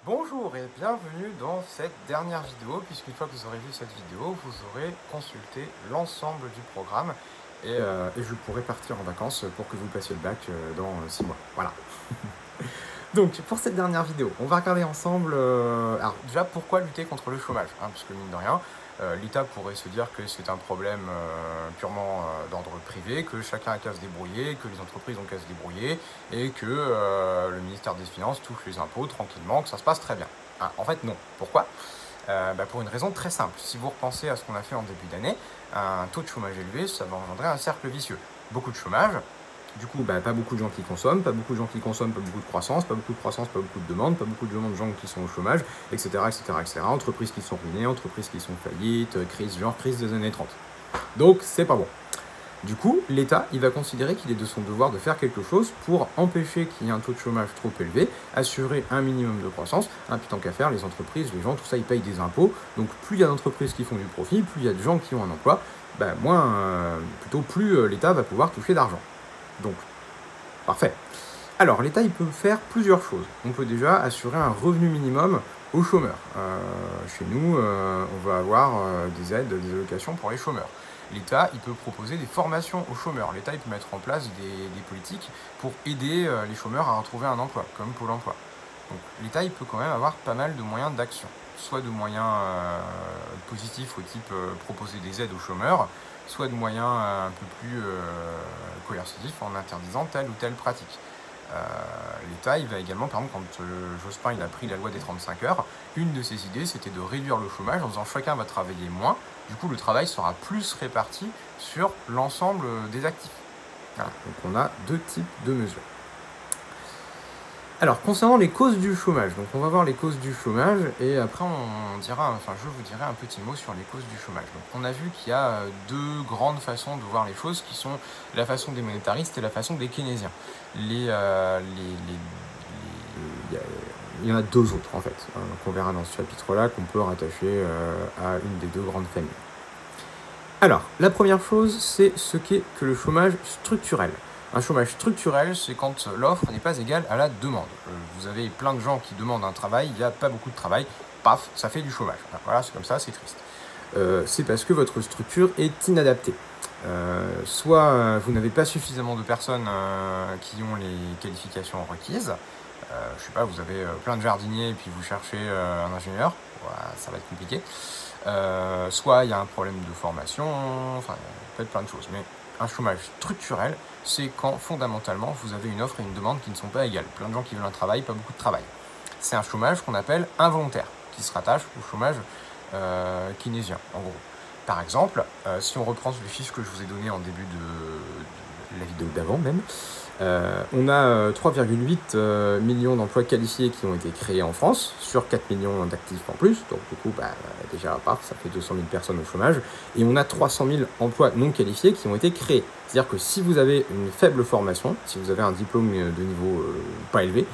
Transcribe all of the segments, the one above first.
Bonjour et bienvenue dans cette dernière vidéo, puisqu'une fois que vous aurez vu cette vidéo, vous aurez consulté l'ensemble du programme et je pourrai partir en vacances pour que vous passiez le bac dans 6 mois. Voilà. Donc pour cette dernière vidéo, on va regarder ensemble, alors déjà pourquoi lutter contre le chômage, puisque mine de rien, l'État pourrait se dire que c'est un problème purement d'ordre privé, que chacun a qu'à se débrouiller, que les entreprises ont qu'à se débrouiller, et que le ministère des Finances touche les impôts tranquillement, que ça se passe très bien. En fait non. Pourquoi ? Pour une raison très simple. Si vous repensez à ce qu'on a fait en début d'année, un taux de chômage élevé, ça va engendrer un cercle vicieux. Beaucoup de chômage, du coup, pas beaucoup de gens qui consomment, pas beaucoup de gens qui consomment, pas beaucoup de croissance, pas beaucoup de croissance, pas beaucoup de demande, pas beaucoup de gens qui sont au chômage, etc., etc., etc. Entreprises qui sont ruinées, entreprises qui sont faillites, crise des années 30. Donc, c'est pas bon. Du coup, l'État, il va considérer qu'il est de son devoir de faire quelque chose pour empêcher qu'il y ait un taux de chômage trop élevé, assurer un minimum de croissance. Puis tant qu'à faire, les entreprises, les gens, tout ça, ils payent des impôts. Donc, plus il y a d'entreprises qui font du profit, plus il y a de gens qui ont un emploi, plus l'État va pouvoir toucher d'argent. Donc, parfait. Alors, l'État, il peut faire plusieurs choses. On peut déjà assurer un revenu minimum aux chômeurs. Chez nous, on va avoir des aides, des allocations pour les chômeurs. L'État, il peut proposer des formations aux chômeurs. L'État, il peut mettre en place des politiques pour aider les chômeurs à retrouver un emploi, comme Pôle emploi. Donc, l'État, il peut quand même avoir pas mal de moyens d'action. Soit de moyens positifs au type proposer des aides aux chômeurs, soit de moyens un peu plus coercitifs en interdisant telle ou telle pratique. L'État, il va également, par exemple, quand Jospin il a pris la loi des 35 heures, une de ses idées, c'était de réduire le chômage en disant chacun va travailler moins. Du coup, le travail sera plus réparti sur l'ensemble des actifs. Voilà. Donc, on a deux types de mesures. Alors, concernant les causes du chômage, donc on va voir les causes du chômage et après je vous dirai un petit mot sur les causes du chômage. Donc, on a vu qu'il y a deux grandes façons de voir les choses qui sont la façon des monétaristes et la façon des keynésiens. Il y en a deux autres en fait, qu'on verra dans ce chapitre-là, qu'on peut rattacher à une des deux grandes familles. Alors, la première chose, c'est ce qu'est que le chômage structurel. Un chômage structurel, c'est quand l'offre n'est pas égale à la demande. Vous avez plein de gens qui demandent un travail, il n'y a pas beaucoup de travail, paf, ça fait du chômage. Voilà, c'est comme ça, c'est triste. C'est parce que votre structure est inadaptée. Soit vous n'avez pas suffisamment de personnes qui ont les qualifications requises. Je sais pas, vous avez plein de jardiniers et puis vous cherchez un ingénieur, ça va être compliqué. Soit il y a un problème de formation, enfin, peut-être plein de choses. Mais un chômage structurel, c'est quand fondamentalement vous avez une offre et une demande qui ne sont pas égales. Plein de gens qui veulent un travail, pas beaucoup de travail. C'est un chômage qu'on appelle involontaire, qui se rattache au chômage keynésien, en gros. Par exemple, si on reprend le chiffre que je vous ai donné en début de la vidéo d'avant même, on a 3,8 millions d'emplois qualifiés qui ont été créés en France, sur 4 millions d'actifs en plus, donc du coup, déjà, ça fait 200 000 personnes au chômage, et on a 300 000 emplois non qualifiés qui ont été créés. C'est-à-dire que si vous avez une faible formation, si vous avez un diplôme de niveau pas élevé,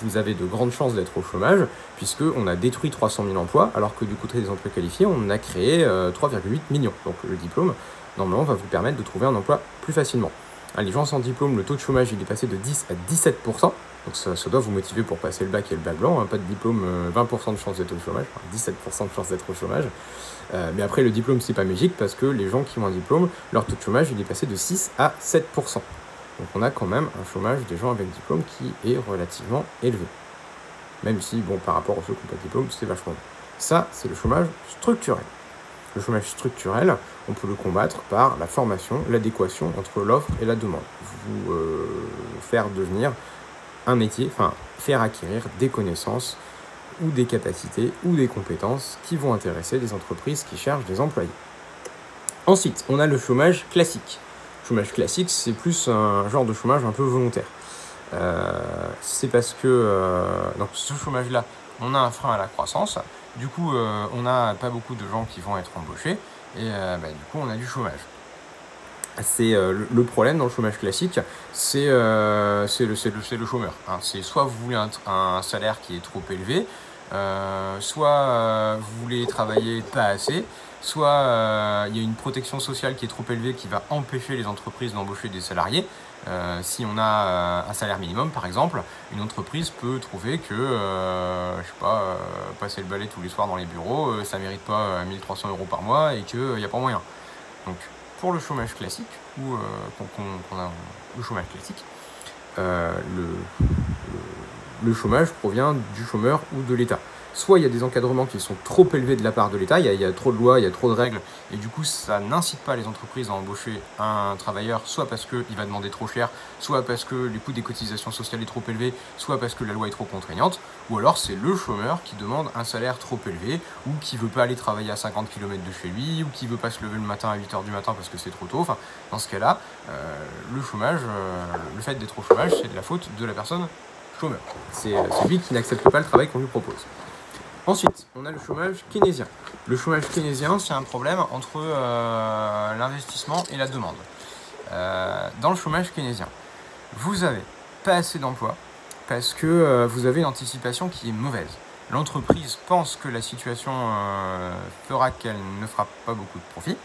vous avez de grandes chances d'être au chômage, puisqu'on a détruit 300 000 emplois, alors que du côté des emplois qualifiés, on en a créé 3,8 millions. Donc le diplôme, normalement, va vous permettre de trouver un emploi plus facilement. Les gens sans diplôme, le taux de chômage il est passé de 10 à 17%, donc ça doit vous motiver pour passer le bac et le bac blanc, pas de diplôme, 20% de chance d'être au chômage, 17% de chance d'être au chômage. Mais après le diplôme c'est pas magique parce que les gens qui ont un diplôme, leur taux de chômage il est passé de 6 à 7%. Donc on a quand même un chômage des gens avec diplôme qui est relativement élevé. Même si, par rapport aux ceux qui n'ont pas de diplôme, c'est vachement bon. Ça, c'est le chômage structurel. Le chômage structurel, on peut le combattre par la formation, l'adéquation entre l'offre et la demande. Vous faire devenir un métier, faire acquérir des connaissances ou des capacités ou des compétences qui vont intéresser les entreprises qui cherchent des employés. Ensuite, on a le chômage classique. Le chômage classique, c'est plus un genre de chômage un peu volontaire. C'est parce que donc ce chômage-là, on a un frein à la croissance. Du coup, on n'a pas beaucoup de gens qui vont être embauchés et du coup, on a du chômage. C'est le problème dans le chômage classique, c'est le chômeur. C'est soit vous voulez un salaire qui est trop élevé, soit vous voulez travailler pas assez, soit il y a une protection sociale qui est trop élevée qui va empêcher les entreprises d'embaucher des salariés. Si on a un salaire minimum, par exemple, une entreprise peut trouver que, je sais pas, passer le balai tous les soirs dans les bureaux, ça mérite pas 1300 € par mois et qu'il n'y a pas moyen. Donc, pour le chômage classique, ou qu'on a le chômage classique, le chômage provient du chômeur ou de l'État. Soit il y a des encadrements qui sont trop élevés de la part de l'État, il y a trop de lois, il y a trop de règles, et du coup ça n'incite pas les entreprises à embaucher un travailleur, soit parce qu'il va demander trop cher, soit parce que le coût des cotisations sociales est trop élevé, soit parce que la loi est trop contraignante, ou alors c'est le chômeur qui demande un salaire trop élevé, ou qui veut pas aller travailler à 50 km de chez lui, ou qui veut pas se lever le matin à 8 h du matin parce que c'est trop tôt. Enfin, dans ce cas-là, le chômage, le fait d'être au chômage, c'est de la faute de la personne chômeur. C'est lui qui n'accepte pas le travail qu'on lui propose. Ensuite, on a le chômage keynésien. Le chômage keynésien, c'est un problème entre l'investissement et la demande. Dans le chômage keynésien, vous avez pas assez d'emplois parce que vous avez une anticipation qui est mauvaise. L'entreprise pense que la situation fera qu'elle ne fera pas beaucoup de profit.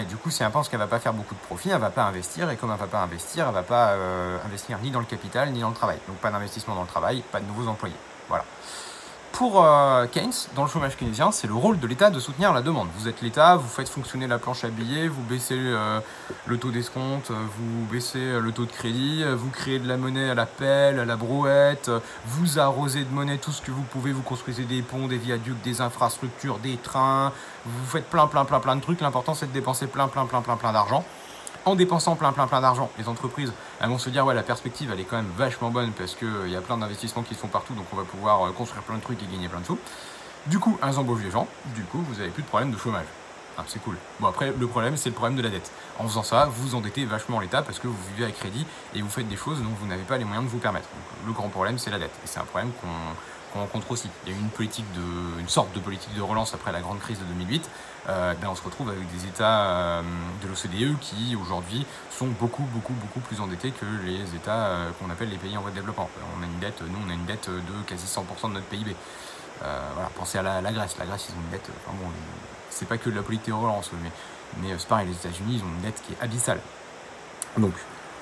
Du coup, si elle pense qu'elle ne va pas faire beaucoup de profit, elle ne va pas investir. Et comme elle ne va pas investir, elle ne va pas investir ni dans le capital, ni dans le travail. Donc pas d'investissement dans le travail, pas de nouveaux employés. Voilà. Pour Keynes, dans le chômage keynésien, c'est le rôle de l'État de soutenir la demande. Vous êtes l'État, vous faites fonctionner la planche à billets, vous baissez le taux d'escompte, vous baissez le taux de crédit, vous créez de la monnaie à la pelle, à la brouette, vous arrosez de monnaie tout ce que vous pouvez, vous construisez des ponts, des viaducs, des infrastructures, des trains, vous faites plein de trucs. L'important, c'est de dépenser plein d'argent. En dépensant plein d'argent, les entreprises elles vont se dire ouais, la perspective elle est quand même vachement bonne parce qu'il y a plein d'investissements qui se font partout, donc on va pouvoir construire plein de trucs et gagner plein de sous. Du coup, elles embauchent des gens, du coup vous n'avez plus de problème de chômage. Ah, c'est cool. Bon, après le problème c'est le problème de la dette. En faisant ça, vous endettez vachement l'État parce que vous vivez à crédit et vous faites des choses dont vous n'avez pas les moyens de vous permettre. Donc, le grand problème c'est la dette et c'est un problème qu'on rencontre aussi. Il y a eu une sorte de politique de relance après la grande crise de 2008. On se retrouve avec des États de l'OCDE qui aujourd'hui sont beaucoup plus endettés que les États qu'on appelle les pays en voie de développement. On a une dette de quasi 100% de notre PIB. Voilà, pensez à la Grèce. La Grèce, ils ont une dette. Enfin bon, c'est pas que de la politique de relance, mais c'est pareil, les États-Unis, ils ont une dette qui est abyssale. Donc,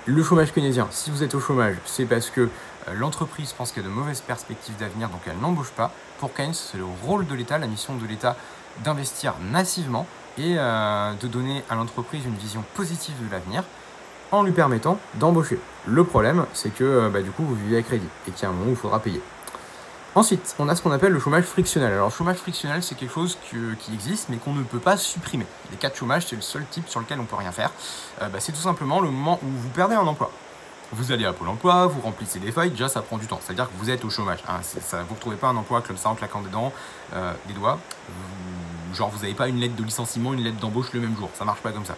le chômage keynésien, si vous êtes au chômage, c'est parce que l'entreprise pense qu'il y a de mauvaises perspectives d'avenir, donc elle n'embauche pas. Pour Keynes, c'est le rôle de l'État, la mission de l'État d'investir massivement et de donner à l'entreprise une vision positive de l'avenir en lui permettant d'embaucher. Le problème, c'est que du coup, vous vivez à crédit et qu'il y a un moment où il faudra payer. Ensuite, on a ce qu'on appelle le chômage frictionnel. Alors, le chômage frictionnel, c'est quelque chose qui existe, mais qu'on ne peut pas supprimer. Les cas de chômage, c'est le seul type sur lequel on ne peut rien faire. C'est tout simplement le moment où vous perdez un emploi. Vous allez à Pôle emploi, vous remplissez des feuilles, déjà ça prend du temps. C'est-à-dire que vous êtes au chômage. Hein. Vous ne retrouvez pas un emploi comme ça en claquant des doigts. Vous n'avez pas une lettre de licenciement, une lettre d'embauche le même jour. Ça ne marche pas comme ça.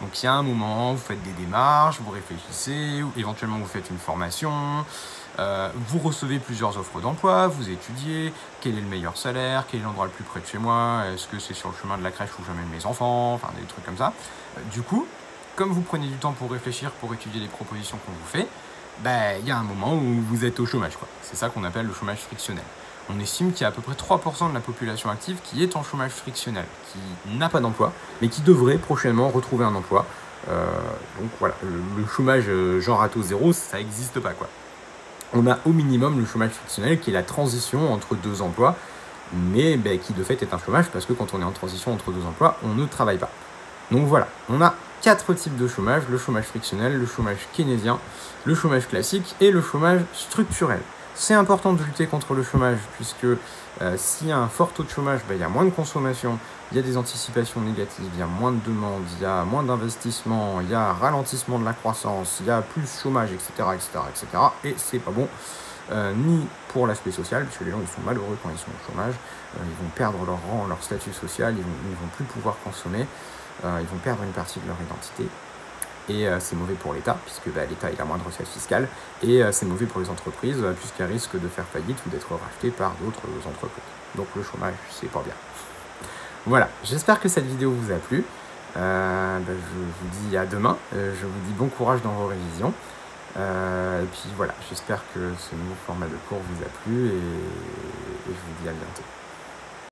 Donc il y a un moment, vous faites des démarches, vous réfléchissez, éventuellement vous faites une formation, vous recevez plusieurs offres d'emploi, vous étudiez, quel est le meilleur salaire, quel est l'endroit le plus près de chez moi, est-ce que c'est sur le chemin de la crèche où j'amène mes enfants, enfin des trucs comme ça. Du coup, comme vous prenez du temps pour réfléchir, pour étudier les propositions qu'on vous fait, il y a un moment où vous êtes au chômage, quoi. C'est ça qu'on appelle le chômage frictionnel. On estime qu'il y a à peu près 3% de la population active qui est en chômage frictionnel, qui n'a pas d'emploi, mais qui devrait prochainement retrouver un emploi. Donc voilà, le chômage genre à taux zéro, ça n'existe pas, quoi. On a au minimum le chômage frictionnel qui est la transition entre deux emplois, mais qui de fait est un chômage parce que quand on est en transition entre deux emplois, on ne travaille pas. Donc voilà, on a 4 types de chômage, le chômage frictionnel, le chômage keynésien, le chômage classique et le chômage structurel. C'est important de lutter contre le chômage puisque s'il y a un fort taux de chômage, il y a moins de consommation, il y a des anticipations négatives, il y a moins de demandes, il y a moins d'investissement, il y a un ralentissement de la croissance, il y a plus de chômage, etc. Et c'est pas bon ni pour l'aspect social, puisque les gens ils sont malheureux quand ils sont au chômage, ils vont perdre leur rang, leur statut social, ils vont plus pouvoir consommer, ils vont perdre une partie de leur identité. Et c'est mauvais pour l'État, puisque l'État il a moins de recettes fiscales, et c'est mauvais pour les entreprises, puisqu'elles risquent de faire faillite ou d'être rachetées par d'autres entreprises. Donc le chômage, c'est pas bien. Voilà, j'espère que cette vidéo vous a plu. Je vous dis à demain, je vous dis bon courage dans vos révisions, Et puis voilà, j'espère que ce nouveau format de cours vous a plu et je vous dis à bientôt.